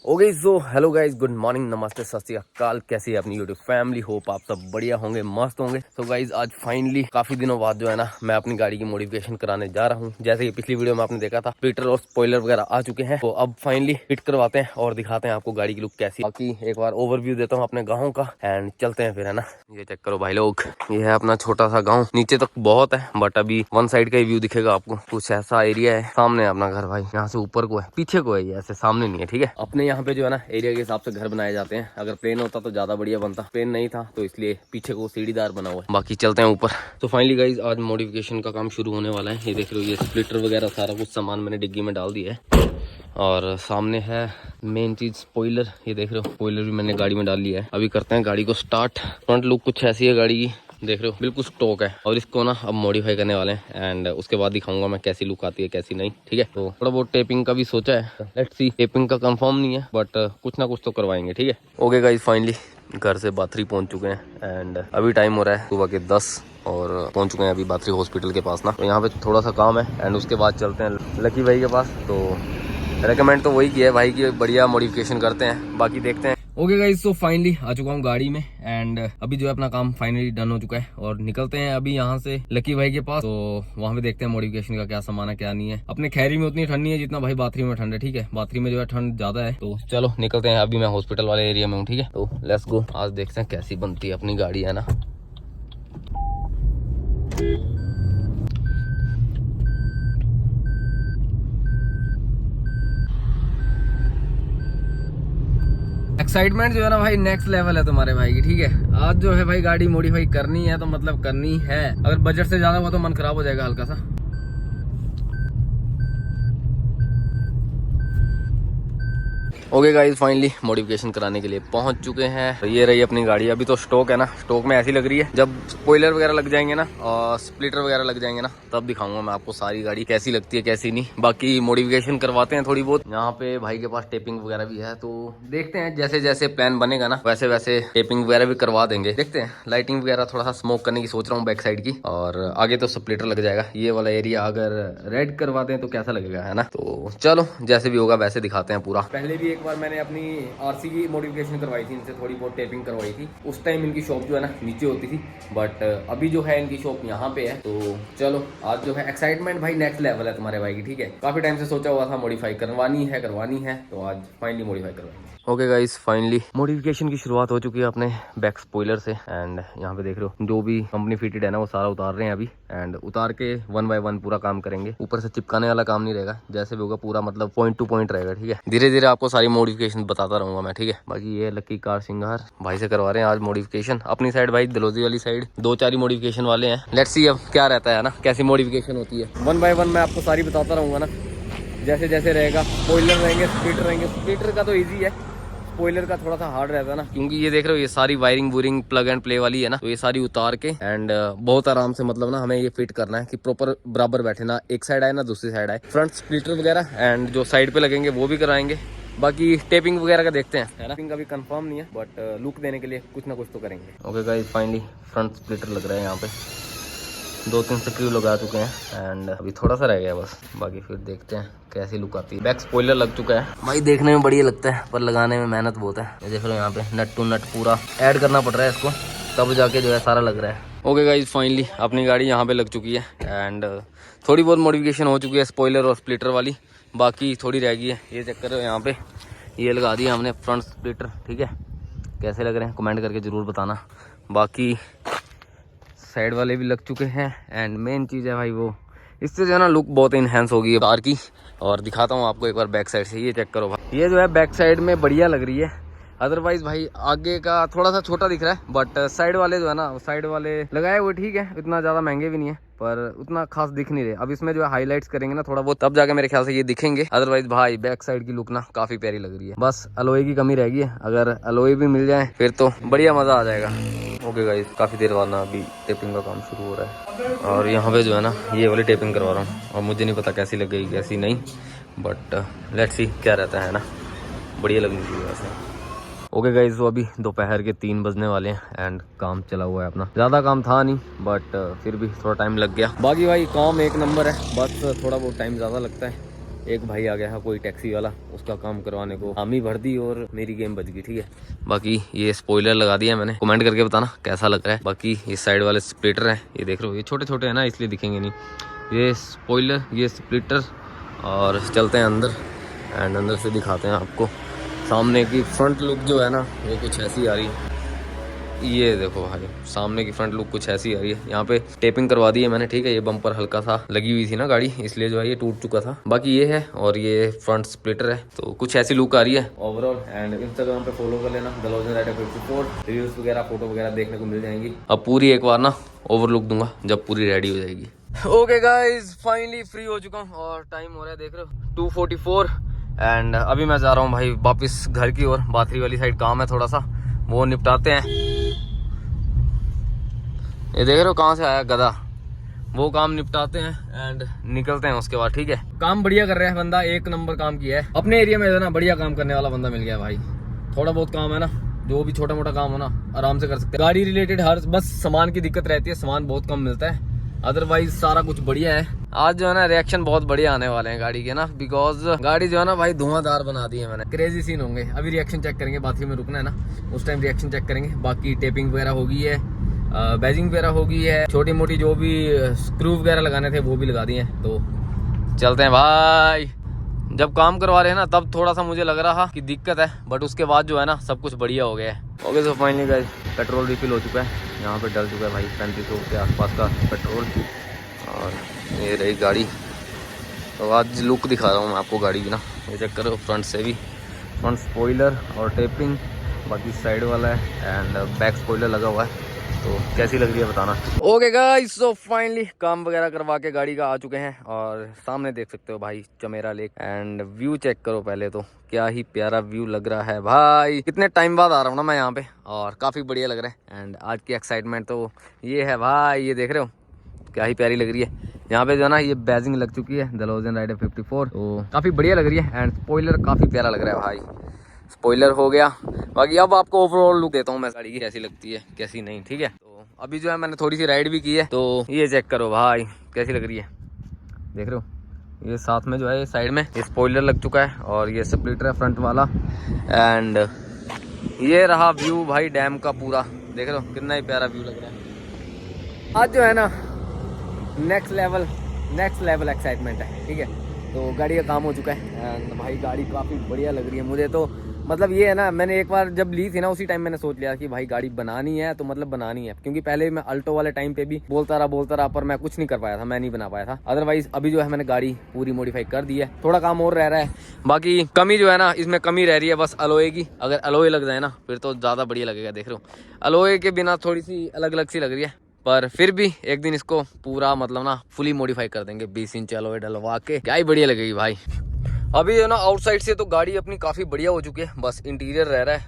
Okay so hello guys, good morning, नमस्ते, सत श्री अकाल। कैसी है अपनी यूट्यूब फैमिली? होप आप सब बढ़िया होंगे, मस्त होंगे। तो गाइस आज फाइनली काफी दिनों बाद जो है ना मैं अपनी गाड़ी की मॉडिफिकेशन कराने जा रहा हूँ। जैसे कि पिछली वीडियो में आपने देखा था, स्प्लिटर और स्पॉइलर वगैरह आ चुके हैं, तो अब फाइनली फिट करवाते हैं और दिखाते हैं आपको गाड़ी की लुक कैसी। बाकी एक बार ओवरव्यू देता हूँ अपने गाँव का एंड चलते हैं फिर, है ना। ये चेक करो भाई लोग, ये है अपना छोटा सा गाँव। नीचे तक बहुत है बट अभी वन साइड का ही व्यू दिखेगा आपको। कुछ ऐसा एरिया है, सामने है अपना घर भाई, यहाँ से ऊपर को है, पीछे को है, ये ऐसे सामने नहीं है, ठीक है। अपने यहाँ पे जो है ना एरिया के हिसाब से घर बनाए जाते हैं। अगर प्लेन होता तो ज्यादा बढ़िया बनता, प्लेन नहीं था तो इसलिए पीछे को सीढ़ीदार बना हुआ है। बाकी चलते हैं ऊपर। तो फाइनली गाइज आज मॉडिफिकेशन का काम शुरू होने वाला है। ये देख रहे हो, ये स्प्लिटर वगैरह सारा कुछ सामान मैंने डिग्गी में डाल दिया है और सामने है मेन चीज स्पॉइलर। ये देख रहे हो, स्पॉइलर भी मैंने गाड़ी में डाल लिया है। अभी करते हैं गाड़ी को स्टार्ट। फ्रंट लुक कुछ ऐसी है गाड़ी की, देख रहे हो बिल्कुल स्टॉक है। और इसको ना अब मॉडिफाई करने वाले हैं एंड उसके बाद दिखाऊंगा मैं कैसी लुक आती है कैसी नहीं, ठीक है। तो थोड़ा बहुत टेपिंग का भी सोचा है, लेट्स सी। टेपिंग का कंफर्म नहीं है बट कुछ ना कुछ तो करवाएंगे, ठीक है। ओके गाइस, फाइनली घर से बाथरी पहुंच चुके हैं एंड अभी टाइम हो रहा है सुबह के 10 और पहुंच चुके हैं अभी बाथरी हॉस्पिटल के पास ना। तो यहाँ पे थोड़ा सा काम है एंड उसके बाद चलते हैं लकी भाई के पास। तो रेकमेंड तो वही किया है भाई की बढ़िया मॉडिफिकेशन करते हैं, बाकी देखते हैं। ओके गाइस, सो फाइनली आ चुका हूँ गाड़ी में एंड अभी जो है अपना काम फाइनली डन हो चुका है और निकलते हैं अभी यहाँ से लकी भाई के पास। तो वहाँ पे देखते हैं मॉडिफिकेशन का क्या सामान है क्या नहीं है। अपने खैरी में उतनी ठंड नहीं है जितना भाई बाथरी में ठंड है, ठीक है। बाथरी में जो है ठंड ज्यादा है। तो चलो निकलते हैं, अभी मैं हॉस्पिटल वाले एरिया में हूँ, ठीक है। तो लेट्स गो, आज देखते हैं कैसी बनती है अपनी गाड़ी, है ना। एक्साइटमेंट जो है ना भाई नेक्स्ट लेवल है तुम्हारे भाई की, ठीक है। आज जो है भाई गाड़ी मॉडिफाई करनी है तो मतलब करनी है। अगर बजट से ज्यादा हुआ तो मन खराब हो जाएगा हल्का सा। ओके गाइस, फाइनली मॉडिफिकेशन कराने के लिए पहुंच चुके हैं। तो ये रही अपनी गाड़ी। अभी तो स्टॉक है ना, स्टॉक में ऐसी लग रही है। जब स्पॉइलर वगैरह लग जाएंगे ना और स्प्लिटर वगैरह लग जाएंगे ना, तब दिखाऊंगा मैं आपको सारी गाड़ी कैसी लगती है कैसी नहीं। बाकी मॉडिफिकेशन करवाते हैं थोड़ी बहुत। यहाँ पे भाई के पास टेपिंग वगैरह भी है, तो देखते हैं जैसे जैसे प्लान बनेगा ना वैसे वैसे टेपिंग वगैरह भी करवा देंगे। देखते हैं, लाइटिंग वगैरह थोड़ा सा स्मोक करने की सोच रहा हूँ बैक साइड की, और आगे तो स्प्लिटर लग जाएगा। ये वाला एरिया अगर रेड करवा दें तो कैसा लगेगा, है ना। तो चलो जैसे भी होगा वैसे दिखाते हैं पूरा। पहले भी एक बार मैंने अपनी आरसी की मॉडिफिकेशन करवाई थी इनसे, थोड़ी बहुत टेपिंग करवाई थी। उस टाइम इनकी शॉप जो है ना नीचे होती थी, बट अभी जो है इनकी शॉप यहाँ पे है। तो चलो आज जो है एक्साइटमेंट भाई नेक्स्ट लेवल है तुम्हारे भाई की, ठीक है। काफी टाइम से सोचा हुआ था मॉडिफाई करवानी है, तो आज फाइनली मॉडिफाई करवाएंगे। ओके गाइस, फाइनली मॉडिफिकेशन की शुरुआत हो चुकी है अपने बैक स्पॉइलर से एंड यहाँ पे देख रहे हो जो भी कंपनी फिटेड है ना वो सारा उतार रहे हैं अभी एंड उतार के 1 बाय 1 पूरा काम करेंगे। ऊपर से चिपकाने वाला काम नहीं रहेगा, जैसे भी होगा पूरा मतलब पॉइंट टू पॉइंट रहेगा, ठीक है। धीरे धीरे आपको सारी मॉडिफिकेशन बताता रहूंगा मैं, ठीक है। बाकी ये लकी कार सिंगार भाई से करवा रहे हैं आज मॉडिफिकेशन। अपनी साइड भाई दलोजी वाली साइड 2-4 ही मॉडिफिकेशन वाले हैं। लेट्स सी अब क्या रहता है ना, कैसी मॉडिफिकेशन होती है। 1 बाय 1 मैं आपको सारी बताता रहूंगा ना, जैसे जैसे रहेगा। स्पॉइलर रहेंगे, स्प्लिटर रहेंगे। स्प्लिटर का तो ईजी है, स्पॉइलर का थोड़ा सा हार्ड रहता है ना, क्योंकि ये देख रहे हो ये सारी वायरिंग वूरिंग प्लग एंड प्ले वाली है ना। तो ये सारी उतार के एंड बहुत आराम से मतलब ना हमें ये फिट करना है कि प्रॉपर बराबर बैठे, ना एक साइड आए ना दूसरी साइड आए। फ्रंट स्प्लिटर वगैरह एंड जो साइड पे लगेंगे वो भी कराएंगे। बाकी टेपिंग वगैरह का देखते हैं, है ना। टेपिंग का भी कंफर्म नहीं है बट लुक देने के लिए कुछ ना कुछ तो करेंगे। Okay guys, finally front splitter लग रहा है। यहाँ पे 2-3 स्क्रू लगा चुके हैं एंड अभी थोड़ा सा रह गया बस। बाकी फिर देखते हैं कैसी लुक आती है। बैक स्पॉइलर लग चुका है भाई, देखने में बढ़िया लगता है पर लगाने में मेहनत बहुत है। ये देख लो यहाँ पे नट टू नट पूरा ऐड करना पड़ रहा है इसको, तब जाके जो है सारा लग रहा है। ओके गाइस, फाइनली अपनी गाड़ी यहाँ पे लग चुकी है एंड थोड़ी बहुत मॉडिफिकेशन हो चुकी है स्पॉइलर और स्प्लिटर वाली, बाकी थोड़ी रह गई है। ये चेक करो यहाँ पे ये लगा दिया हमने फ्रंट स्प्लिटर, ठीक है। कैसे लग रहे हैं कमेंट करके जरूर बताना। बाकी साइड वाले भी लग चुके हैं एंड मेन चीज़ है भाई वो, इससे जो है ना लुक बहुत इनहेंस होगी है कार की। और दिखाता हूँ आपको एक बार बैक साइड से, ये चेक करो भाई। ये जो है बैक साइड में बढ़िया लग रही है। अदरवाइज भाई आगे का थोड़ा सा छोटा दिख रहा है बट साइड वाले जो है ना साइड वाले लगाए हुए ठीक है, इतना ज़्यादा महंगे भी नहीं है पर उतना खास दिख नहीं रहे। अब इसमें जो है हाईलाइट्स करेंगे ना थोड़ा बहुत, तब जाके मेरे ख्याल से ये दिखेंगे। अदरवाइज भाई बैक साइड की लुक ना काफी प्यारी लग रही है। बस अलॉय की कमी रहेगी, अगर अलॉय भी मिल जाए फिर तो बढ़िया मजा आ जाएगा। ओके गाइस, काफी देर बाद ना अभी टेपिंग का काम शुरू हो रहा है और यहाँ पे जो है ना ये वाली टेपिंग करवा रहा हूँ और मुझे नहीं पता कैसी लगेगी कैसी नहीं, बट लेट्स सी क्या रहता है ना, बढ़िया लगनी चाहिए वैसे। ओके गाइस, तो अभी दोपहर के 3 बजने वाले हैं एंड काम चला हुआ है अपना। ज़्यादा काम था नहीं बट फिर भी थोड़ा टाइम लग गया। बाकी भाई काम एक नंबर है, बस थोड़ा बहुत टाइम ज़्यादा लगता है एक भाई आ गया है कोई टैक्सी वाला, उसका काम करवाने को हामी भर दी और मेरी गेम बच गई। ठीक है, बाकी ये स्पॉइलर लगा दिया मैंने, कमेंट करके बताना कैसा लग रहा है। बाकी इस साइड वाले स्प्लिटर हैं, ये देख रहे हो, ये छोटे छोटे हैं ना इसलिए दिखेंगे नहीं। ये स्पॉइलर, ये स्प्लिटर, और चलते हैं अंदर एंड अंदर से दिखाते हैं आपको। सामने की फ्रंट लुक जो है ना वो कुछ ऐसी आ रही है, ये देखो भाई सामने की फ्रंट लुक कुछ ऐसी आ रही है। यहाँ पे टेपिंग करवा दी है मैंने। ठीक है, ये बम्पर हल्का सा लगी हुई थी ना गाड़ी, इसलिए जो है ये टूट चुका था। बाकी ये है और ये फ्रंट स्प्लिटर है, तो कुछ ऐसी लुक आ रही है ओवरऑल। एंड इंस्टाग्राम पे फॉलो कर लेना, दलोजन राइडर 54, रिव्यूज वगैरह फोटो वगैरह देखने को मिल जाएंगी। अब पूरी एक बार ना ओवर लुक दूंगा जब पूरी रेडी हो जाएगी। ओके गाइज, फाइनली फ्री हो चुका हूँ और टाइम हो रहा है देख रहे हो 2:44 एंड अभी मैं जा रहा हूँ भाई वापस घर की ओर। बाथरी वाली साइड काम है थोड़ा सा, वो निपटाते हैं। ये देख रहे हो कहाँ से आया गधा, वो काम निपटाते हैं एंड निकलते हैं उसके बाद। ठीक है, काम बढ़िया कर रहा है बंदा, एक नंबर काम किया है अपने एरिया में, ना बढ़िया काम करने वाला बंदा मिल गया भाई। थोड़ा बहुत काम है ना, जो भी छोटा मोटा काम हो ना आराम से कर सकते हैं। गाड़ी रिलेटेड हर बस सामान की दिक्कत रहती है, सामान बहुत कम मिलता है, अदरवाइज सारा कुछ बढ़िया है। आज जो है ना रिएक्शन बहुत बढ़िया आने वाले हैं गाड़ी के ना, बिकॉज गाड़ी जो है ना भाई धुआंधार बना दी है मैंने। क्रेजी सीन होंगे, अभी रिएक्शन चेक करेंगे, बाथरूम में रुकना है ना उस टाइम रिएक्शन चेक करेंगे। बाकी टेपिंग वगैरह हो गई है, बैजिंग वगैरह हो गई है, छोटी मोटी जो भी स्क्रू वगैरह लगाने थे वो भी लगा दिए हैं। तो चलते हैं भाई। जब काम करवा रहे हैं ना तब थोड़ा सा मुझे लग रहा कि दिक्कत है, बट उसके बाद जो है ना सब कुछ बढ़िया हो गया है। Okay so finally guys, petrol refill हो चुका है, यहाँ पे डल चुका है भाई 3500 के आसपास का पेट्रोल। और ये रही गाड़ी, तो आज लुक दिखा रहा हूँ मैं आपको गाड़ी की ना, ये चेक करो फ्रंट से भी, फ्रंट स्पॉइलर और टेपिंग, बाकी साइड वाला है एंड बैक स्पॉइलर लगा हुआ है। तो कैसी लग रही है बताना। ओके गाइस, सो फाइनली काम वगैरह करवा के गाड़ी का आ चुके हैं और सामने देख सकते हो भाई Chamera lake and view check करो पहले तो, क्या ही प्यारा व्यू लग रहा है भाई। कितने टाइम बाद आ रहा हूँ ना मैं यहाँ पे और काफ़ी बढ़िया लग रहा है। एंड आज की एक्साइटमेंट तो ये है भाई, ये देख रहे हो क्या ही प्यारी लग रही है। यहाँ पे जो है ना ये बैजिंग लग चुकी है दलोजन राइडर 54, तो काफ़ी बढ़िया लग रही है एंड स्पॉइलर काफ़ी प्यारा लग रहा है भाई, स्पॉइलर हो गया। बाकी अब आपको ओवरऑल लुक देता हूँ मैं गाड़ी की, कैसी लगती है कैसी नहीं। ठीक है, तो अभी जो है मैंने थोड़ी सी राइड भी की है, तो ये चेक करो भाई कैसी लग रही है, देख रहे हो। ये साथ में जो है साइड में ये स्पॉइलर लग चुका है और ये स्प्लिटर है फ्रंट वाला। एंड ये रहा व्यू भाई डैम का पूरा, देख रहे हो कितना ही प्यारा व्यू लग रहा है। आज जो है ना नेक्स्ट लेवल एक्साइटमेंट है। ठीक है, तो गाड़ी का काम हो चुका है एंड भाई गाड़ी काफ़ी बढ़िया लग रही है मुझे तो। मतलब ये है ना, मैंने एक बार जब ली थी ना उसी टाइम मैंने सोच लिया कि भाई गाड़ी बनानी है तो मतलब बनानी है, क्योंकि पहले मैं अल्टो वाले टाइम पे भी बोलता रहा पर मैं कुछ नहीं कर पाया था, मैं नहीं बना पाया था। अदरवाइज अभी जो है मैंने गाड़ी पूरी मॉडिफाई कर दी है, थोड़ा काम और रह रहा है। बाकी कमी जो है ना इसमें कमी रह रही है बस अलॉय की, अगर अलॉय लग जाए ना फिर तो ज़्यादा बढ़िया लगेगा। देख रहे हो अलॉय के बिना थोड़ी सी अलग अलग सी लग रही है, पर फिर भी एक दिन इसको पूरा मतलब ना फुली मॉडिफाई कर देंगे, 20 इंच अलॉय डलवा के, क्या ही बढ़िया लगेगी भाई। अभी जो ना आउटसाइड से तो गाड़ी अपनी काफ़ी बढ़िया हो चुकी है, बस इंटीरियर रह रहा है